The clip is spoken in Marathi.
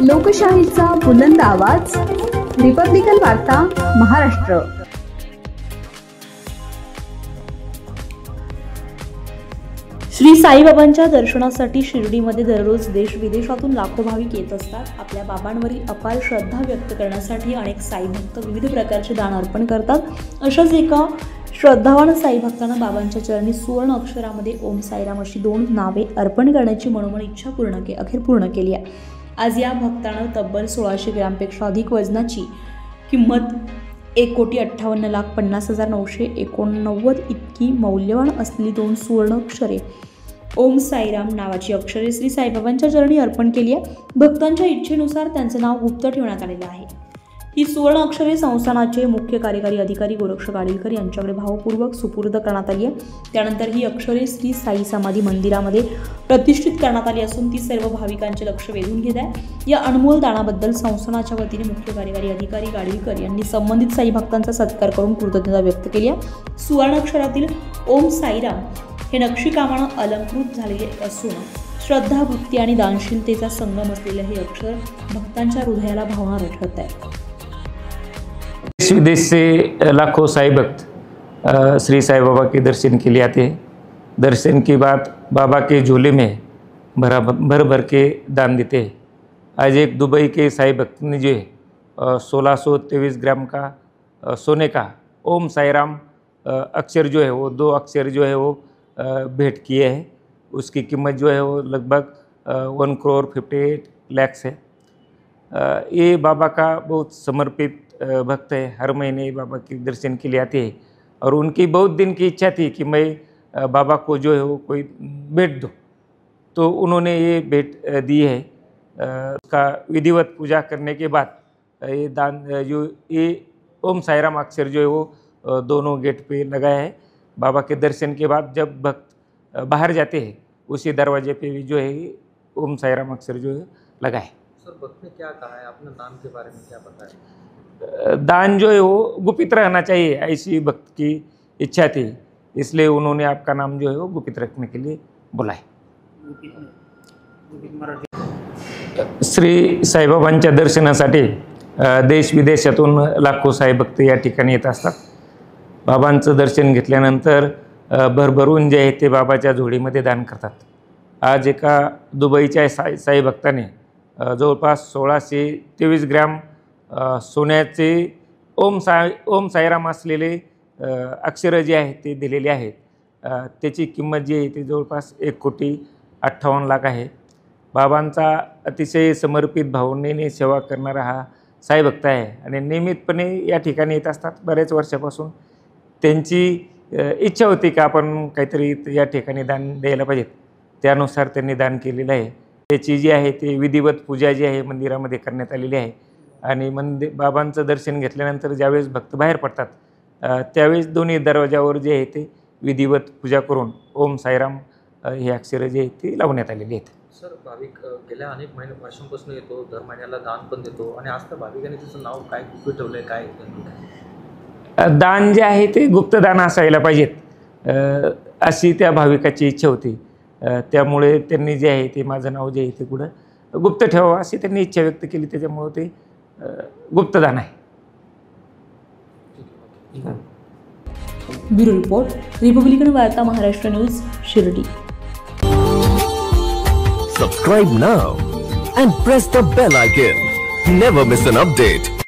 लोकशाहीचा बुलंद आवाज, रिपब्लिकन वार्ता महाराष्ट्र। श्री साईबाबांच्या दर्शनासाठी शिर्डीमध्ये दररोज देश विदेशातून लाखो भाविक येत असतात। आपल्या बाबांवरील अपार श्रद्धा व्यक्त करण्यासाठी अनेक साई भक्त विविध प्रकारचे दान अर्पण करतात। अशाच एका श्रद्धावान साई भक्तांना बाबांच्या चरणी सुवर्ण अक्षरामध्ये ओम साईराम अशी 2 नावे अर्पण करण्याची मनोमन इच्छा अखेर पूर्ण केली आहे। आज या भक्तानं तब्बल 1600 ग्रॅमपेक्षा अधिक वजनाची किंमत 1,58,50,989 इतकी मौल्यवान असलेली 2 सुवर्ण अक्षरे ओम साईराम नावाची अक्षरे श्री साईबाबांच्या चरणी अर्पण केली आहे। भक्तांच्या इच्छेनुसार त्यांचे नाव गुप्त ठेवण्यात आलेले आहे। ही सुवर्ण अक्षरे संस्थानाचे मुख्य कार्यकारी अधिकारी गोरक्ष गाडीलकर यांच्याकडे भावपूर्वक सुपूर्द करण्यात आली आहे। त्यानंतर ही अक्षरे श्री साई समाधी मंदिरामध्ये प्रतिष्ठित करण्यात आली असून ती सर्व भाविकांचे लक्ष वेधून घेत आहे। या अनमोल दानाबद्दल संस्थानाच्या वतीने मुख्य कार्यकारी अधिकारी गाडीलकर यांनी संबंधित साई भक्तांचा सत्कार करून कृतज्ञता व्यक्त केली आहे। सुवर्ण अक्षरातील ओम साईराम हे नक्षीकामानं अलंकृत झालेले असून श्रद्धा, भक्ती आणि दानशीलतेचा संगम असलेले हे अक्षर भक्तांच्या हृदयाला भावणारं ठरत आहे। देश विदेश से लाखों साई भक्त श्री साई बाबा के दर्शन के लिए आते हैं। दर्शन के बाद बाबा के झोले में भर भर के दान देते हैं। आज एक दुबई के साई भक्त ने जो है 1623 ग्राम का सोने का ओम साईराम अक्षर जो है वो 2 अक्षर जो है वो भेंट किए हैं। उसकी कीमत जो है वो लगभग 1,58 लाख है। ये बाबा का बहुत समर्पित भक्त है। हर महीने बाबा के दर्शन के लिए आते हैं और उनकी बहुत दिन की इच्छा थी कि मैं बाबा को जो है वो कोई भेंट दूँ, तो उन्होंने ये भेंट दी है। उसका विधिवत पूजा करने के बाद ये दान जो ये ओम साईराम अक्षर जो है वो दोनों गेट पे लगाया है। बाबा के दर्शन के बाद जब भक्त बाहर जाते हैं उसी दरवाजे पे भी जो है ओम साईराम अक्षर जो है लगाए। सर, भक्त ने क्या कहा है, आपने दान के बारे में क्या बताया? दान जो है वो गुपित रहना चाहिए, ऐसी भक्त की इच्छा थी, इसलिए उन्होंने आपका नाम जो है वो गुपित रखने के लिए बोला है। श्री साईबाबांच्या दर्शनासाठी देश विदेशातून लाखो साई भक्त या ठिकाणी येत असतात। बाबांचं दर्शन घेतल्यानंतर भरभरून जे आहे ते बाबाच्या झोळीमध्ये दान करतात। आज एका दुबईच्या साई भक्ताने जवळपास 1623 ग्रॅम सोन्याचे ओम साईराम असलेले अक्षरं जे आहेत ते दिलेले आहेत। त्याची किंमत जी आहे ती जवळपास 1,58,00,000 आहे। बाबांचा अतिशय समर्पित भावनेने सेवा करणारा हा साई भक्त आहे आणि नियमितपणे या ठिकाणी येत असतात। बरेच वर्षापासून त्यांची इच्छा होती की आपण काहीतरी या ठिकाणी दान द्यायला पाहिजेत, त्यानुसार त्यांनी दान केलेलं आहे। त्याची जी आहे ते विधिवत पूजा जी आहे मंदिरामध्ये करण्यात आलेली आहे आणि बाबांचं दर्शन घेतल्यानंतर ज्यावेळेस भक्त बाहेर पडतात त्यावेळेस दोन्ही दरवाजावर जे आहे ते विधिवत पूजा करून ओम साईराम हे अक्षरं जे आहेत ते लावण्यात आलेली आहेत। सर, भाविक गेल्या अनेक वर्षांपासून येतो, दर महिन्याला दान पण देतो आणि आज तर भाविकांनी त्याचं नाव काय गुपित ठेवलं आहे, काय दान जे आहे ते गुप्तदान असायला पाहिजेत अशी त्या भाविकाची इच्छा होती। त्यामुळे त्यांनी जे आहे ते माझं नाव जे आहे ते कुठं गुप्त ठेवावं अशी त्यांनी इच्छा व्यक्त केली, त्याच्यामुळे ते गुप्तदान आहे। ब्युरो रिपोर्ट, रिपब्लिकन वार्ता Maharashtra news, Shirdi. Subscribe now and press the bell icon. Never miss an update.